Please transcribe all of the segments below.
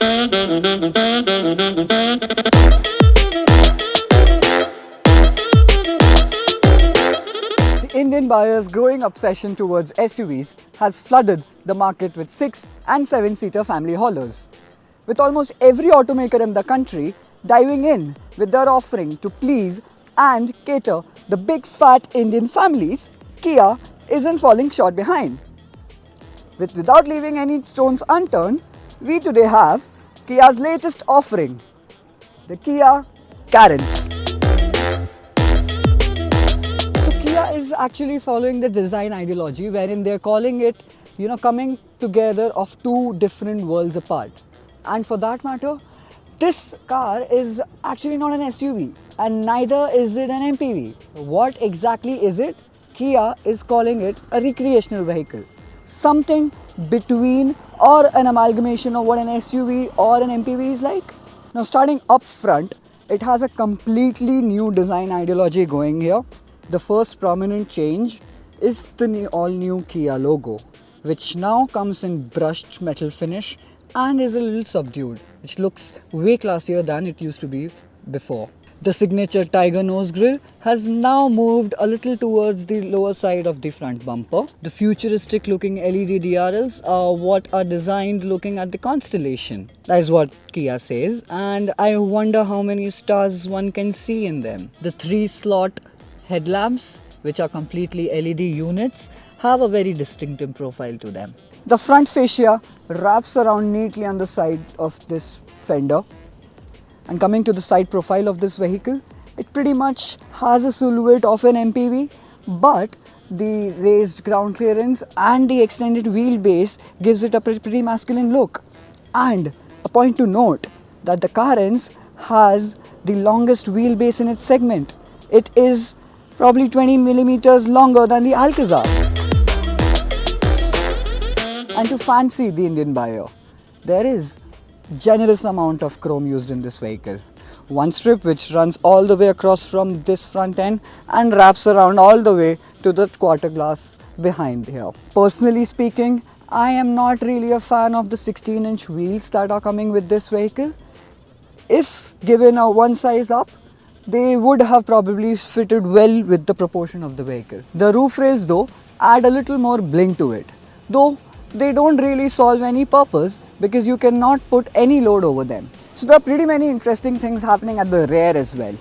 The Indian buyers' growing obsession towards SUVs has flooded the market with 6 and 7-seater family haulers. With almost every automaker in the country diving in with their offering to please and cater the big fat Indian families, Kia isn't falling short behind. Without leaving any stones unturned, we today have Kia's latest offering, the Kia Carens. So Kia is actually following the design ideology wherein they're calling it, coming together of two different worlds apart. And for that matter, this car is actually not an SUV and neither is it an MPV. What exactly is it? Kia is calling it a recreational vehicle. Something between or an amalgamation of what an SUV or an MPV is like. Now starting up front, it has a completely new design ideology going here. The first prominent change is the all-new Kia logo, which now comes in brushed metal finish and is a little subdued, which looks way classier than it used to be before. The signature tiger nose grille has now moved a little towards the lower side of the front bumper. The futuristic looking LED DRLs are what are designed looking at the constellation. That is what Kia says, and I wonder how many stars one can see in them. The 3-slot headlamps, which are completely LED units, have a very distinctive profile to them. The front fascia wraps around neatly on the side of this fender. And coming to the side profile of this vehicle, it pretty much has a silhouette of an MPV, but the raised ground clearance and the extended wheelbase gives it a pretty masculine look. And a point to note that the Carens has the longest wheelbase in its segment. It is probably 20 millimeters longer than the Alcazar. And to fancy the Indian buyer, there is generous amount of chrome used in this vehicle. One strip which runs all the way across from this front end and wraps around all the way to the quarter glass behind here. Personally speaking, I am not really a fan of the 16-inch wheels that are coming with this vehicle. If given a one size up, they would have probably fitted well with the proportion of the vehicle. The roof rails though add a little more bling to it, though they don't really solve any purpose because you cannot put any load over them. So there are pretty many interesting things happening at the rear as well.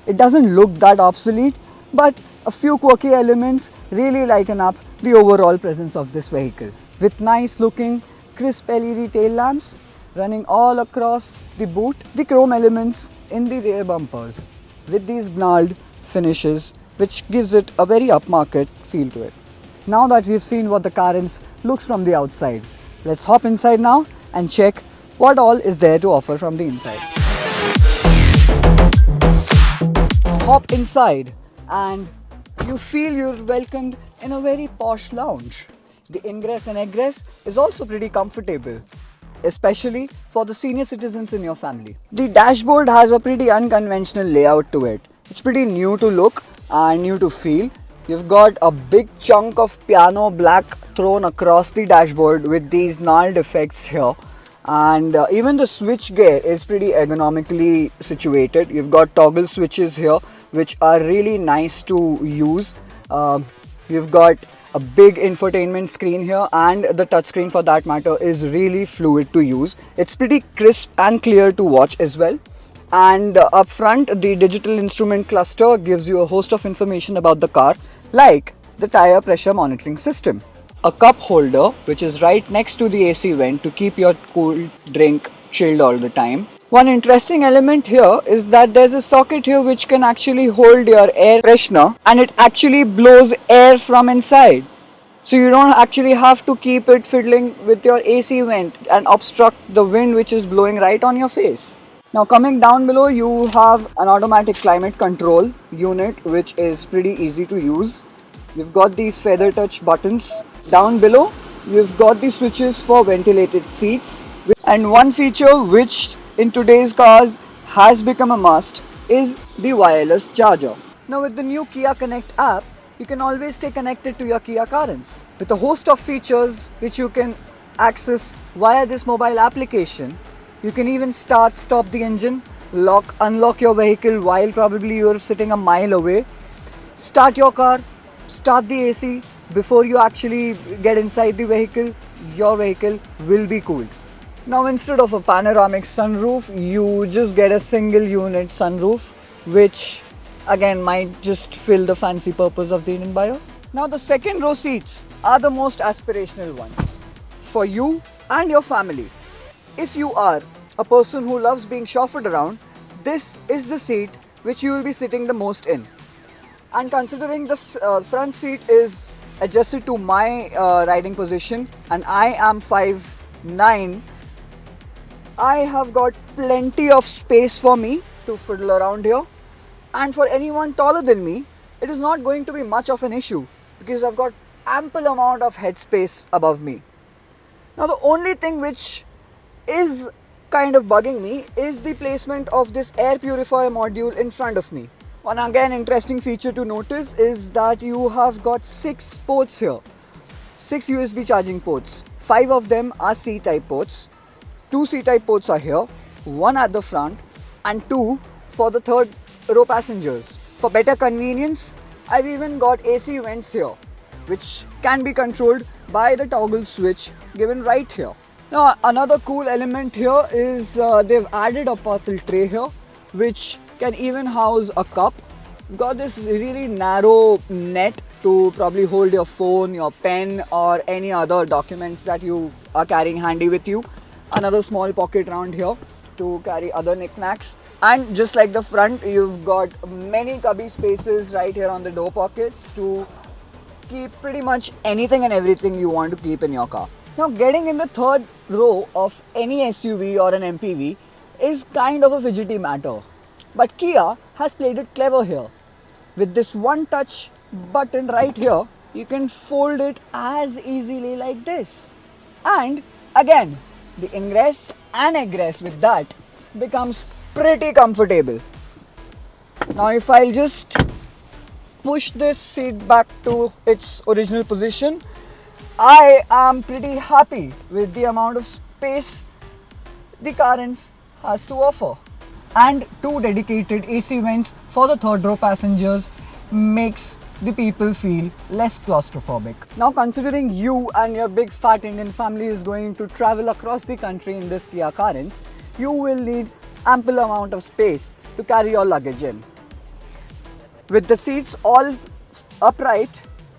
It doesn't look that obsolete, but a few quirky elements really lighten up the overall presence of this vehicle. With nice looking crisp LED tail lamps running all across the boot, the chrome elements in the rear bumpers with these gnarled finishes, which gives it a very upmarket feel to it. Now that we've seen what the Carens looks from the outside, let's hop inside now and check what all is there to offer from the inside. Hop inside and you feel you're welcomed in a very posh lounge. The ingress and egress is also pretty comfortable, especially for the senior citizens in your family. The dashboard has a pretty unconventional layout to it. It's pretty new to look and new to feel. You've got a big chunk of piano black thrown across the dashboard with these gnarled effects here, and even the switch gear is pretty ergonomically situated. You've got toggle switches here which are really nice to use. You've got a big infotainment screen here, and the touchscreen for that matter is really fluid to use. It's pretty crisp and clear to watch as well. And up front, the digital instrument cluster gives you a host of information about the car, like the tire pressure monitoring system, a cup holder which is right next to the AC vent to keep your cool drink chilled all the time. One interesting element here is that there's a socket here which can actually hold your air freshener, and it actually blows air from inside. So you don't actually have to keep it fiddling with your AC vent and obstruct the wind which is blowing right on your face. Now coming down below, you have an automatic climate control unit which is pretty easy to use. You've got these feather touch buttons. Down below, you've got the switches for ventilated seats. And one feature which in today's cars has become a must is the wireless charger. Now with the new Kia Connect app, you can always stay connected to your Kia Carens. With a host of features which you can access via this mobile application, You can even stop the engine, unlock your vehicle while probably you're sitting a mile away. Start your car, start the AC before you actually get inside the vehicle. Your vehicle will be cooled. Now, instead of a panoramic sunroof, you just get a single unit sunroof, which again might just fill the fancy purpose of the Indian buyer. Now, the second row seats are the most aspirational ones for you and your family. If you are a person who loves being chauffeured around, this is the seat which you will be sitting the most in. And considering the front seat is adjusted to my riding position and I am 5'9", I have got plenty of space for me to fiddle around here. And for anyone taller than me, it is not going to be much of an issue because I've got ample amount of headspace above me. Now, the only thing which is kind of bugging me is the placement of this air purifier module in front of me. One again interesting feature to notice is that you have got 6 ports here, 6 USB charging ports. 5 of them are C-type ports, 2 C-type ports are here, 1 at the front and 2 for the third row passengers. For better convenience, I've even got AC vents here, which can be controlled by the toggle switch given right here. Now, another cool element here is they've added a parcel tray here, which can even house a cup. Got this really narrow net to probably hold your phone, your pen or any other documents that you are carrying handy with you. Another small pocket around here to carry other knickknacks. And just like the front, you've got many cubby spaces right here on the door pockets to keep pretty much anything and everything you want to keep in your car. Now, getting in the third row of any SUV or an MPV is kind of a fidgety matter. But Kia has played it clever here. With this one touch button right here, you can fold it as easily like this. And again, the ingress and egress with that becomes pretty comfortable. Now, if I'll just push this seat back to its original position, I am pretty happy with the amount of space the Carens has to offer. And 2 dedicated AC vents for the third row passengers makes the people feel less claustrophobic. Now, considering you and your big fat Indian family is going to travel across the country in this Kia Carens, you will need ample amount of space to carry your luggage in. With the seats all upright,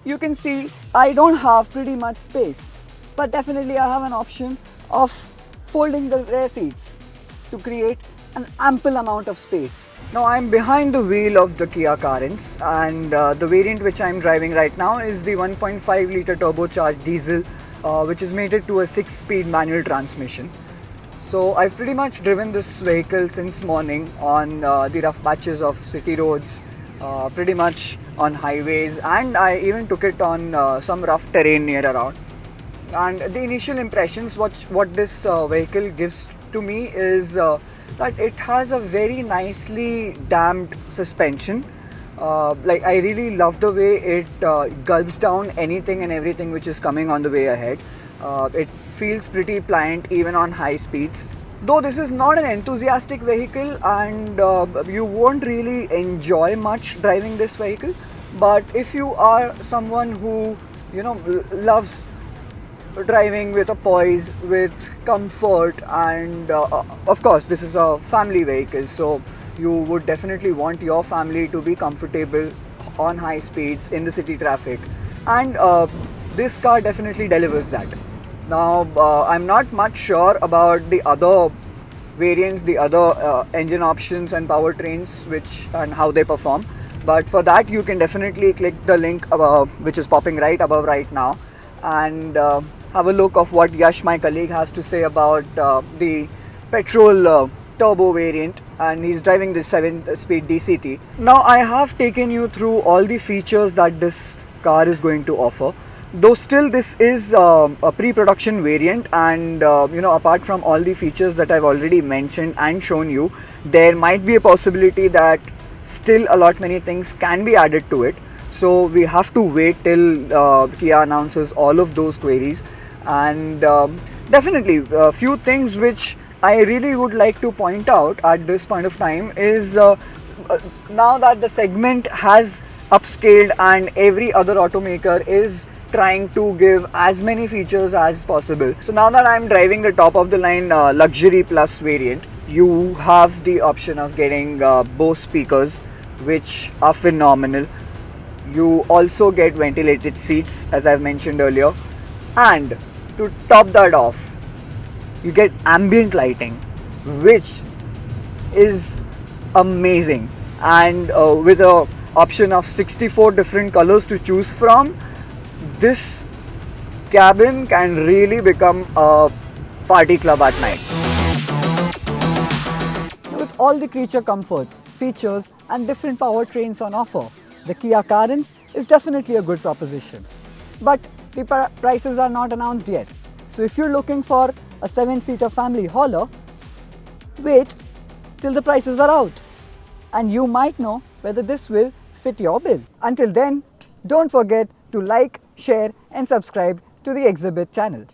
you can see I don't have pretty much space, but definitely I have an option of folding the rear seats to create an ample amount of space. Now, I'm behind the wheel of the Kia Carens and the variant which I'm driving right now is the 1.5 litre turbocharged diesel which is mated to a 6-speed manual transmission. So I've pretty much driven this vehicle since morning on the rough patches of city roads, pretty much on highways, and I even took it on some rough terrain near around. And the initial impressions what this vehicle gives to me is that it has a very nicely damped suspension. Like, I really love the way it gulps down anything and everything which is coming on the way ahead. It feels pretty pliant even on high speeds. Though this is not an enthusiastic vehicle and you won't really enjoy much driving this vehicle, but if you are someone who loves driving with a poise, with comfort, and of course this is a family vehicle, so you would definitely want your family to be comfortable on high speeds in the city traffic, and this car definitely delivers that. Now, I'm not much sure about the other variants, the other engine options and powertrains and how they perform, but for that you can definitely click the link which is popping right above right now and have a look of what Yash, my colleague, has to say about the petrol turbo variant, and he's driving the 7-speed DCT. Now, I have taken you through all the features that this car is going to offer, though still this is a pre-production variant, and apart from all the features that I've already mentioned and shown you, there might be a possibility that still a lot many things can be added to it. So we have to wait till Kia announces all of those queries, and definitely a few things which I really would like to point out at this point of time is now that the segment has upscaled and every other automaker is trying to give as many features as possible. So now that I'm driving the top of the line luxury plus variant, you have the option of getting Bose speakers, which are phenomenal. You also get ventilated seats, as I've mentioned earlier, and to top that off, you get ambient lighting, which is amazing, and with a option of 64 different colors to choose from, this cabin can really become a party club at night. With all the creature comforts, features and different powertrains on offer, the Kia Carens is definitely a good proposition. But the prices are not announced yet. So if you're looking for a 7-seater family hauler, wait till the prices are out and you might know whether this will fit your bill. Until then, don't forget to like, share and subscribe to the Exhibit channel.